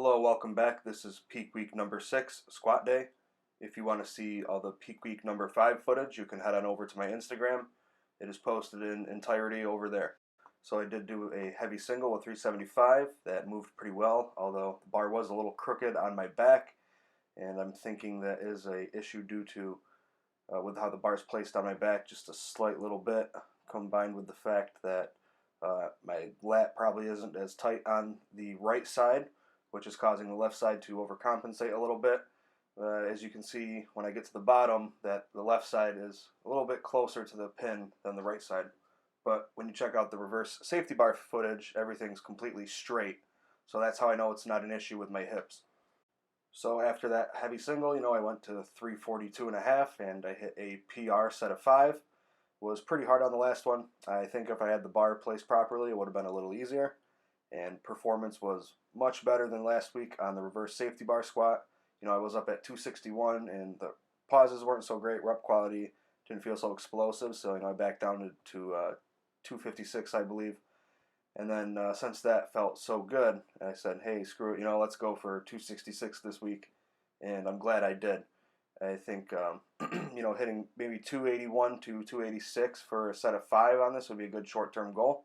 Hello, welcome back. This is peak week number 6, squat day. If you want to see all the peak week number 5 footage, you can head on over to my Instagram. It is posted in entirety over there. So I did do a heavy single with 375 that moved pretty well, although the bar was a little crooked on my back, and I'm thinking that is a issue due to with how the bar is placed on my back, just a slight little bit, combined with the fact that my lat probably isn't as tight on the right side, which is causing the left side to overcompensate a little bit. As you can see when I get to the bottom, that the left side is a little bit closer to the pin than the right side. But when you check out the reverse safety bar footage, everything's completely straight. So that's how I know it's not an issue with my hips. So after that heavy single, I went to 342.5 and I hit a PR set of 5. Was pretty hard on the last one. I think if I had the bar placed properly, it would have been a little easier. And performance was much better than last week on the reverse safety bar squat. I was up at 261 and the pauses weren't so great. Rep quality didn't feel so explosive, so I backed down to 256, I believe. And then since that felt so good, I said, hey, screw it, let's go for 266 this week. And I'm glad I did. I think, hitting maybe 281 to 286 for a set of 5 on this would be a good short-term goal.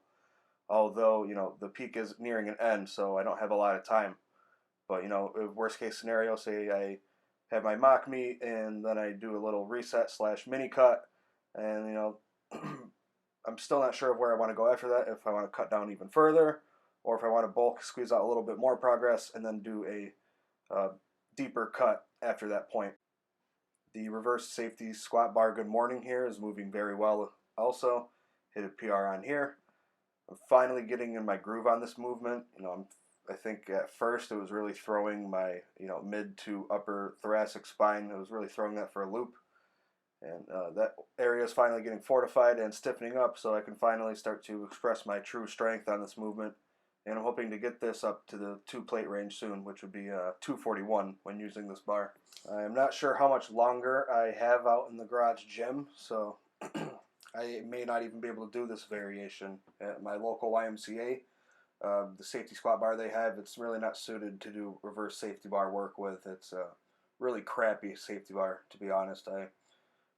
Although, the peak is nearing an end, so I don't have a lot of time. But, worst case scenario, say I have my mock meet and then I do a little reset / mini cut. And, I'm still not sure of where I want to go after that, if I want to cut down even further, or if I want to bulk, squeeze out a little bit more progress, and then do a deeper cut after that point. The reverse safety squat bar good morning here is moving very well also. Hit a PR on here. I'm finally getting in my groove on this movement. I think at first it was really throwing my, mid to upper thoracic spine. It was really throwing that for a loop. And that area is finally getting fortified and stiffening up, so I can finally start to express my true strength on this movement. And I'm hoping to get this up to the 2-plate range soon, which would be 241 when using this bar. I'm not sure how much longer I have out in the garage gym, so I may not even be able to do this variation at my local YMCA. The safety squat bar they have, it's really not suited to do reverse safety bar work with. It's a really crappy safety bar, to be honest. I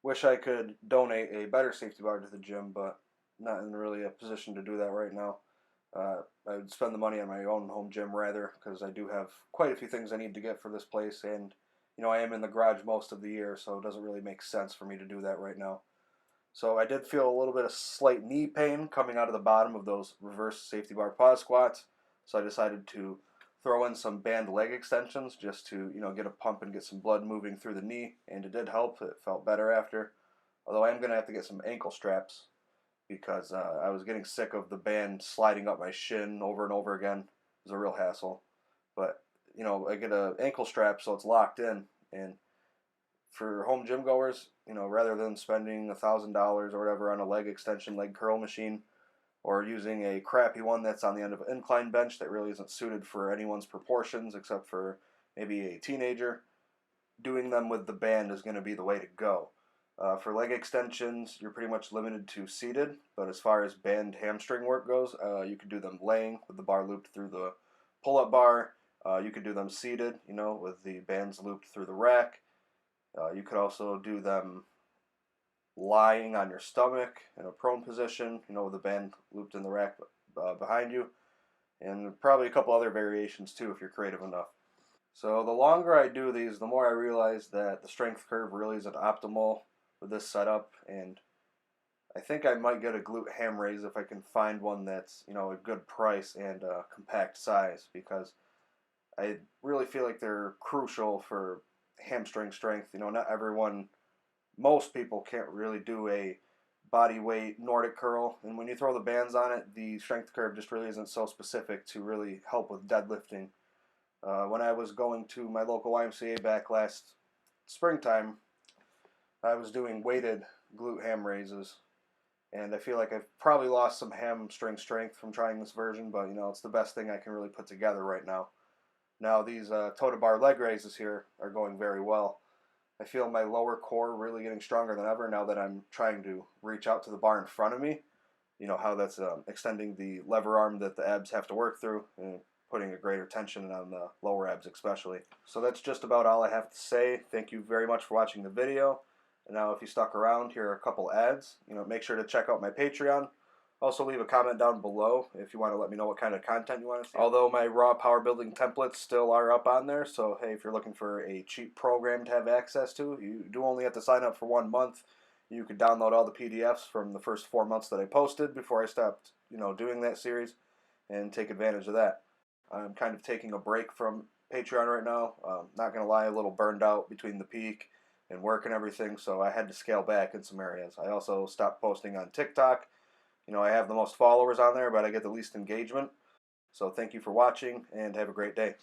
wish I could donate a better safety bar to the gym, but not in really a position to do that right now. I would spend the money on my own home gym rather, because I do have quite a few things I need to get for this place, and I am in the garage most of the year, so it doesn't really make sense for me to do that right now. So I did feel a little bit of slight knee pain coming out of the bottom of those reverse safety bar pause squats, so I decided to throw in some band leg extensions just to get a pump and get some blood moving through the knee, and it did help. It felt better after, although I am going to have to get some ankle straps because I was getting sick of the band sliding up my shin over and over again. It was a real hassle. But I get an ankle strap so it's locked in, and for home gym goers, rather than spending $1,000 or whatever on a leg extension, leg curl machine, or using a crappy one that's on the end of an incline bench that really isn't suited for anyone's proportions except for maybe a teenager, doing them with the band is going to be the way to go. For leg extensions, you're pretty much limited to seated, but as far as band hamstring work goes, you could do them laying with the bar looped through the pull-up bar. You could do them seated, with the bands looped through the rack. You could also do them lying on your stomach in a prone position, with the band looped in the rack behind you, and probably a couple other variations too if you're creative enough. So the longer I do these, the more I realize that the strength curve really isn't optimal with this setup, and I think I might get a glute ham raise if I can find one that's a good price and a compact size, because I really feel like they're crucial for hamstring strength. Not everyone, most people can't really do a body weight Nordic curl, and when you throw the bands on it, the strength curve just really isn't so specific to really help with deadlifting. When I was going to my local YMCA back last springtime, I was doing weighted glute ham raises, and I feel like I've probably lost some hamstring strength from trying this version, but it's the best thing I can really put together right now. Now these toe to bar leg raises here are going very well. I feel my lower core really getting stronger than ever now that I'm trying to reach out to the bar in front of me. How that's extending the lever arm that the abs have to work through. And putting a greater tension on the lower abs especially. So that's just about all I have to say. Thank you very much for watching the video. And now if you stuck around, here are a couple ads. Make sure to check out my Patreon. Also leave a comment down below if you want to let me know what kind of content you want to see. Although my raw power building templates still are up on there, so hey, if you're looking for a cheap program to have access to, you do only have to sign up for 1 month. You could download all the PDFs from the first 4 months that I posted before I stopped, doing that series, and take advantage of that. I'm kind of taking a break from Patreon right now. Not gonna lie, a little burned out between the peak and work and everything, so I had to scale back in some areas. I also stopped posting on TikTok. I have the most followers on there, but I get the least engagement. So thank you for watching, and have a great day.